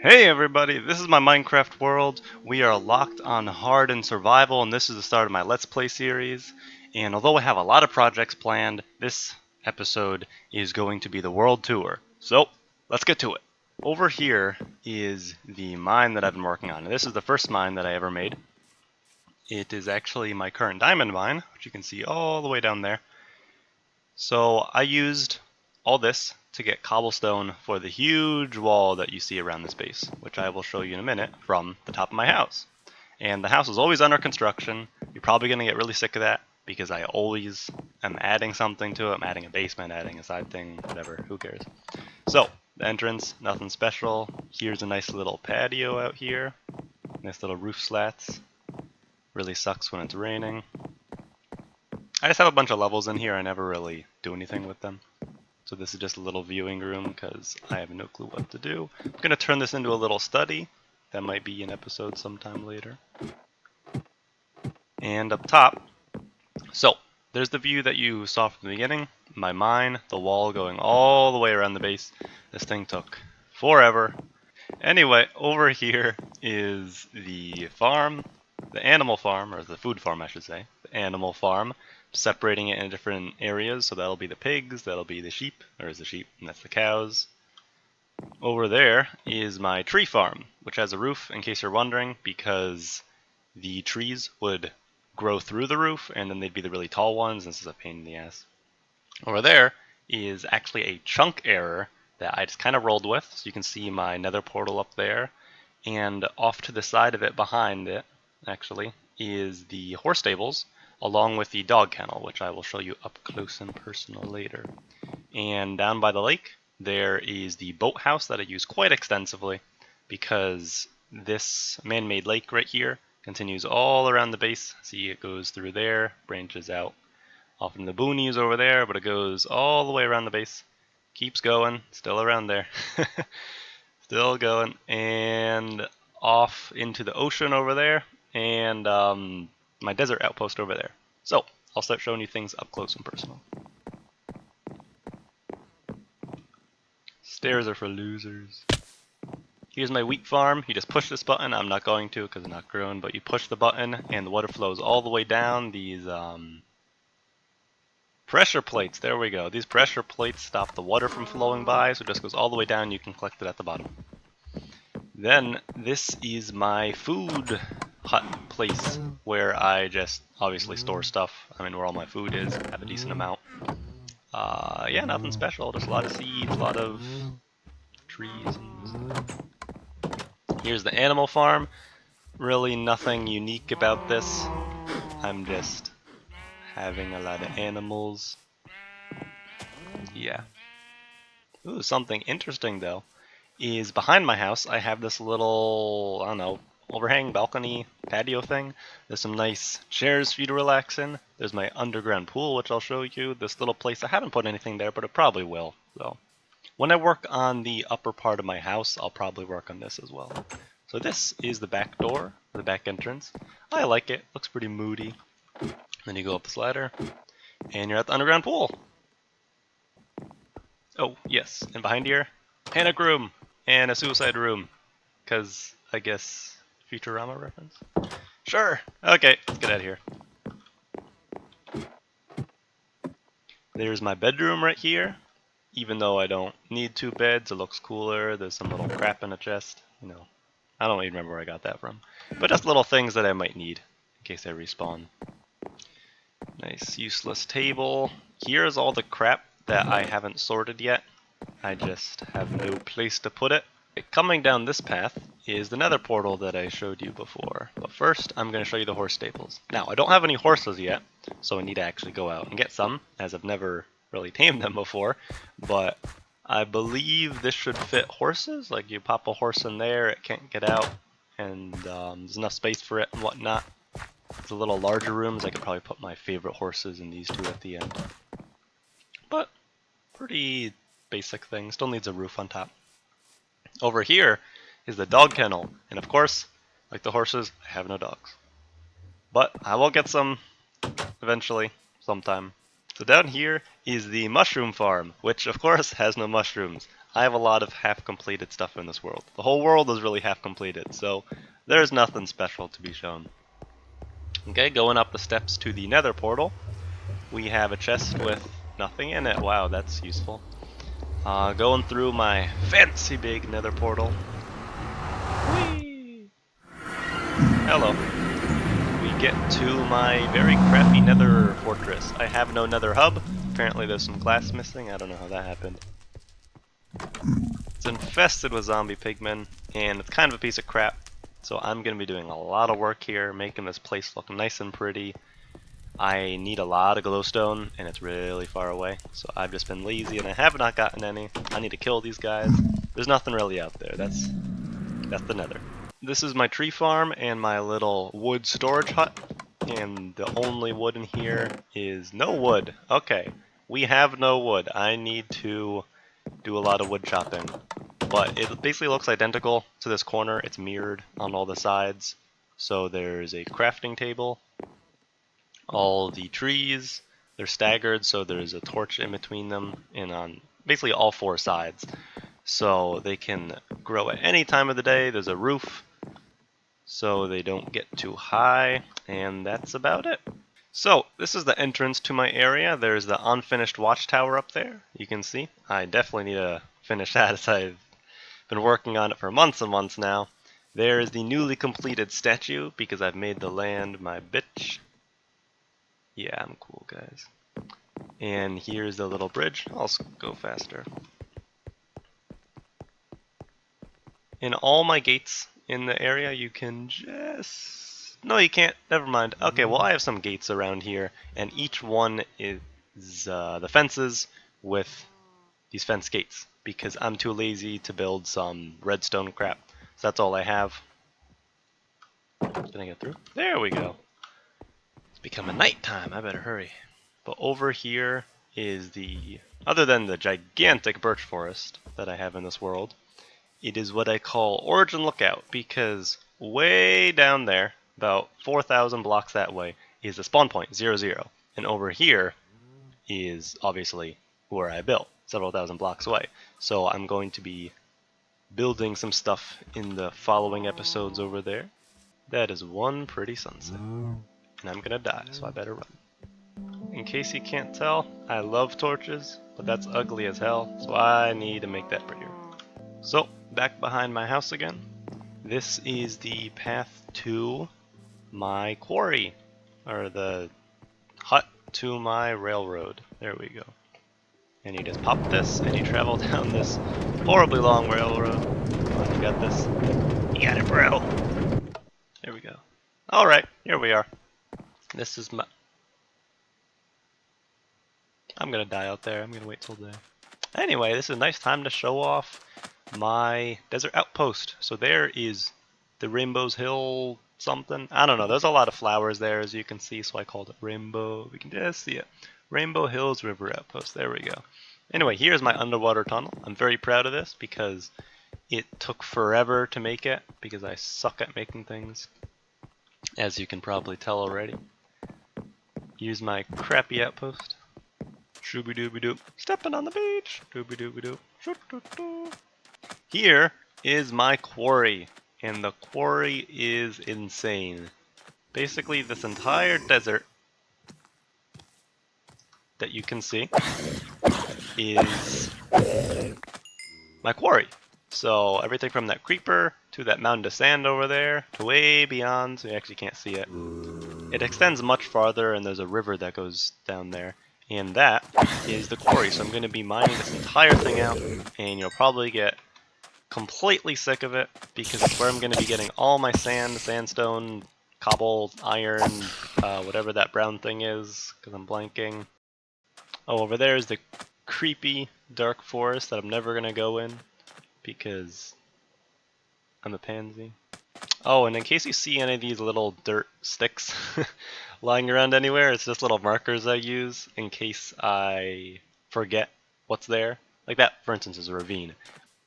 Hey everybody, this is my Minecraft world. We are locked on hard and survival, and this is the start of my Let's Play series. And although I have a lot of projects planned, this episode is going to be the world tour. So, let's get to it. Over here is the mine that I've been working on. And this is the first mine that I ever made. It is actually my current diamond mine, which you can see all the way down there. So I used all this to get cobblestone for the huge wall that you see around this base, which I will show you in a minute from the top of my house. And the house is always under construction. You're probably going to get really sick of that because I always am adding something to it. I'm adding a basement, adding a side thing, whatever, who cares. So, the entrance, nothing special. Here's a nice little patio out here. Nice little roof slats. Really sucks when it's raining. I just have a bunch of levels in here. I never really do anything with them. So this is just a little viewing room because I have no clue what to do. I'm going to turn this into a little study. That might be an episode sometime later. And up top, so there's the view that you saw from the beginning. My mine, the wall going all the way around the base. This thing took forever. Anyway, over here is the farm, the animal farm, or the food farm I should say, the animal farm. Separating it in different areas, so that'll be the pigs, that'll be the sheep, or is the sheep, and that's the cows. Over there is my tree farm, which has a roof, in case you're wondering, because the trees would grow through the roof, and then they'd be the really tall ones, and this is a pain in the ass. Over there is actually a chunk error that I just kind of rolled with, so you can see my nether portal up there, and off to the side of it, behind it, actually, is the horse stables, along with the dog kennel, which I will show you up close and personal later. And down by the lake, there is the boathouse that I use quite extensively because this man-made lake right here continues all around the base. See, it goes through there, branches out off in the boonies over there, but it goes all the way around the base. Keeps going, still around there. Still going, and off into the ocean over there, and my desert outpost over there. So, I'll start showing you things up close and personal. Stairs are for losers. Here's my wheat farm. You just push this button. I'm not going to because it's not grown, but you push the button and the water flows all the way down. These pressure plates, there we go. These pressure plates stop the water from flowing by, so it just goes all the way down. You can collect it at the bottom. Then, this is my food hut place where I just obviously store stuff. I mean, where all my food is, have a decent amount. Yeah, nothing special, just a lot of seeds, a lot of trees. Here's the animal farm. Really nothing unique about this. I'm just having a lot of animals. Yeah. Ooh, something interesting though is behind my house I have this little, I don't know, overhang, balcony, patio thing. There's some nice chairs for you to relax in. There's my underground pool, which I'll show you. This little place, I haven't put anything there, but it probably will. So when I work on the upper part of my house, I'll probably work on this as well. So this is the back door, the back entrance. I like it. Looks pretty moody. Then you go up this ladder, and you're at the underground pool. Oh, yes. And behind here, panic room and a suicide room. Because, I guess, Futurama reference? Sure! Okay, let's get out of here. There's my bedroom right here. Even though I don't need 2 beds, it looks cooler. There's some little crap in a chest. You know, I don't even remember where I got that from. But just little things that I might need in case I respawn. Nice useless table. Here's all the crap that I haven't sorted yet. I just have no place to put it. Coming down this path is the nether portal that I showed you before. But first, I'm going to show you the horse stables. Now, I don't have any horses yet, so I need to actually go out and get some, as I've never really tamed them before. But I believe this should fit horses. Like, you pop a horse in there, it can't get out, and there's enough space for it and whatnot. It's a little larger rooms. I could probably put my favorite horses in these 2 at the end. But pretty basic thing. Still needs a roof on top. Over here is the dog kennel. And of course, like the horses, I have no dogs. But I will get some eventually, sometime. So down here is the mushroom farm, which of course has no mushrooms. I have a lot of half-completed stuff in this world. The whole world is really half-completed, so there's nothing special to be shown. Okay, going up the steps to the nether portal, we have a chest with nothing in it. Wow, that's useful. Going through my fancy big nether portal. Whee! Hello. We get to my very crappy nether fortress. I have no nether hub. Apparently there's some glass missing. I don't know how that happened. It's infested with zombie pigmen, and it's kind of a piece of crap. So I'm going to be doing a lot of work here, making this place look nice and pretty. I need a lot of glowstone, and it's really far away. So I've just been lazy, and I have not gotten any. I need to kill these guys. There's nothing really out there. That's the nether. This is my tree farm and my little wood storage hut. And the only wood in here is no wood. Okay, we have no wood. I need to do a lot of wood chopping. But it basically looks identical to this corner. It's mirrored on all the sides. So there's a crafting table. All the trees, they're staggered, so there's a torch in between them and on basically all four sides. So they can grow at any time of the day. There's a roof, so they don't get too high, and that's about it. So this is the entrance to my area. There's the unfinished watchtower up there. You can see. I definitely need to finish that, as I've been working on it for months and months now. There's the newly completed statue, because I've made the land my bitch. Yeah, I'm cool, guys. And here's the little bridge. I'll go faster. In all my gates in the area, you can just... No, you can't. Never mind. Okay, well, I have some gates around here, and each one is the fences with these fence gates, because I'm too lazy to build some redstone crap. So that's all I have. Can I get through? There we go. It's becoming nighttime. I better hurry. But over here is the... Other than the gigantic birch forest that I have in this world, it is what I call Origin Lookout, because way down there, about 4,000 blocks that way, is the spawn point, 0, 0. And over here is obviously where I built, several thousand blocks away. So I'm going to be building some stuff in the following episodes over there. That is one pretty sunset. And I'm gonna die, so I better run. In case you can't tell, I love torches, but that's ugly as hell, so I need to make that prettier. So, back behind my house again. This is the path to my quarry, or the hut to my railroad. There we go. And you just pop this, and you travel down this horribly long railroad. Come on, you got this. You got it, bro! There we go. Alright, here we are. This is my... I'm gonna die out there. I'm gonna wait till day. Anyway, this is a nice time to show off my desert outpost. So there is the Rainbow's Hill something. I don't know. There's a lot of flowers there, as you can see, so I called it Rainbow. We can just see it. Rainbow Hills River Outpost. There we go. Anyway, here's my underwater tunnel. I'm very proud of this because it took forever to make it, because I suck at making things, as you can probably tell already. Here's my crappy outpost. Shooby dooby doop. Stepping on the beach. Dooby dooby doop. Here is my quarry, and the quarry is insane. Basically, this entire desert that you can see is my quarry. So everything from that creeper to that mountain of sand over there to way beyond, so you actually can't see it. It extends much farther, and there's a river that goes down there. And that is the quarry. So I'm going to be mining this entire thing out, and you'll probably get completely sick of it, because it's where I'm going to be getting all my sand, sandstone, cobble, iron, whatever that brown thing is, because I'm blanking. Oh, over there is the creepy dark forest that I'm never going to go in, because I'm a pansy. Oh, and in case you see any of these little dirt sticks lying around anywhere, it's just little markers I use in case I forget what's there. Like that, for instance, is a ravine.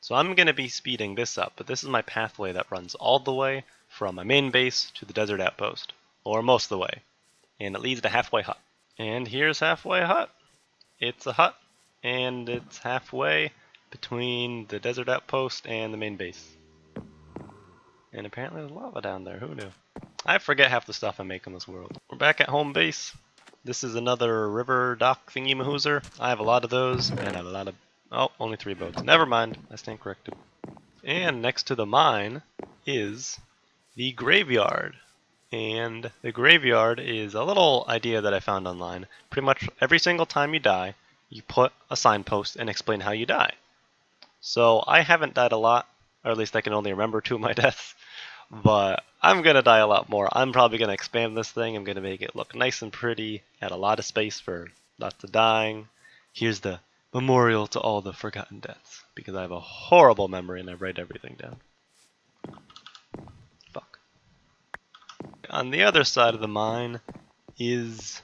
So I'm going to be speeding this up, but this is my pathway that runs all the way from my main base to the desert outpost, or most of the way. And it leads to Halfway Hut. And here's Halfway Hut. It's a hut, and it's halfway. between the desert outpost and the main base. And apparently there's lava down there, who knew? I forget half the stuff I make in this world. We're back at home base. This is another river dock thingy mahoozer. I have a lot of those, and a lot of... Oh, only 3 boats. Never mind, I stand corrected. And next to the mine is the graveyard. And the graveyard is a little idea that I found online. Pretty much every single time you die, you put a signpost and explain how you die. So I haven't died a lot, or at least I can only remember 2 of my deaths. But I'm going to die a lot more. I'm probably going to expand this thing. I'm going to make it look nice and pretty. Add a lot of space for lots of dying. Here's the memorial to all the forgotten deaths. Because I have a horrible memory and I write everything down. Fuck. On the other side of the mine is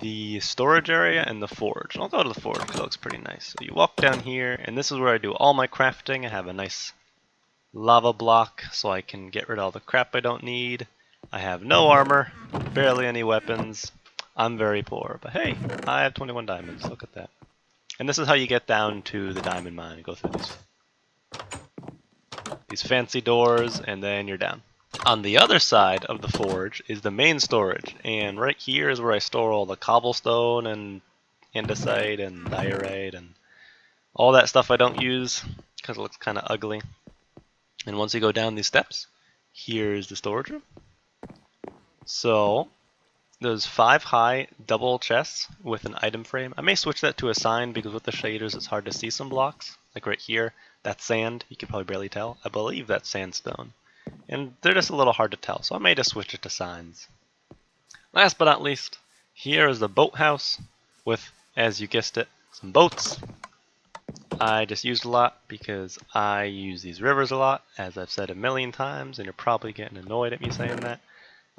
the storage area and the forge. I'll go to the forge because it looks pretty nice. So you walk down here, and this is where I do all my crafting. I have a nice lava block so I can get rid of all the crap I don't need. I have no armor, barely any weapons. I'm very poor, but hey, I have 21 diamonds. Look at that. And this is how you get down to the diamond mine. You go through these fancy doors, and then you're down. On the other side of the forge is the main storage, and right here is where I store all the cobblestone and andesite and diorite and all that stuff I don't use because it looks kind of ugly. And once you go down these steps, here's the storage room. So there's 5 high double chests with an item frame. I may switch that to a sign because with the shaders it's hard to see some blocks. Like right here, that's sand. You can probably barely tell. I believe that's sandstone. And they're just a little hard to tell, so I may just switch it to signs. Last but not least, here is the boathouse with, as you guessed it, some boats. I just used a lot because I use these rivers a lot, as I've said a million times, and you're probably getting annoyed at me saying that.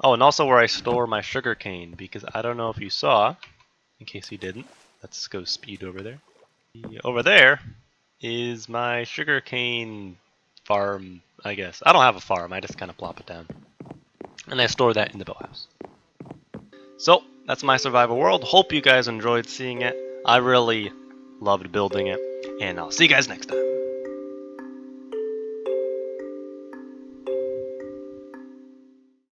Oh, and also where I store my sugar cane, because I don't know if you saw, in case you didn't. Let's go speed over there. Over there is my sugar cane farm, I guess. I don't have a farm, I just kind of plop it down. And I store that in the boathouse. So, that's my survival world. Hope you guys enjoyed seeing it. I really loved building it. And I'll see you guys next time.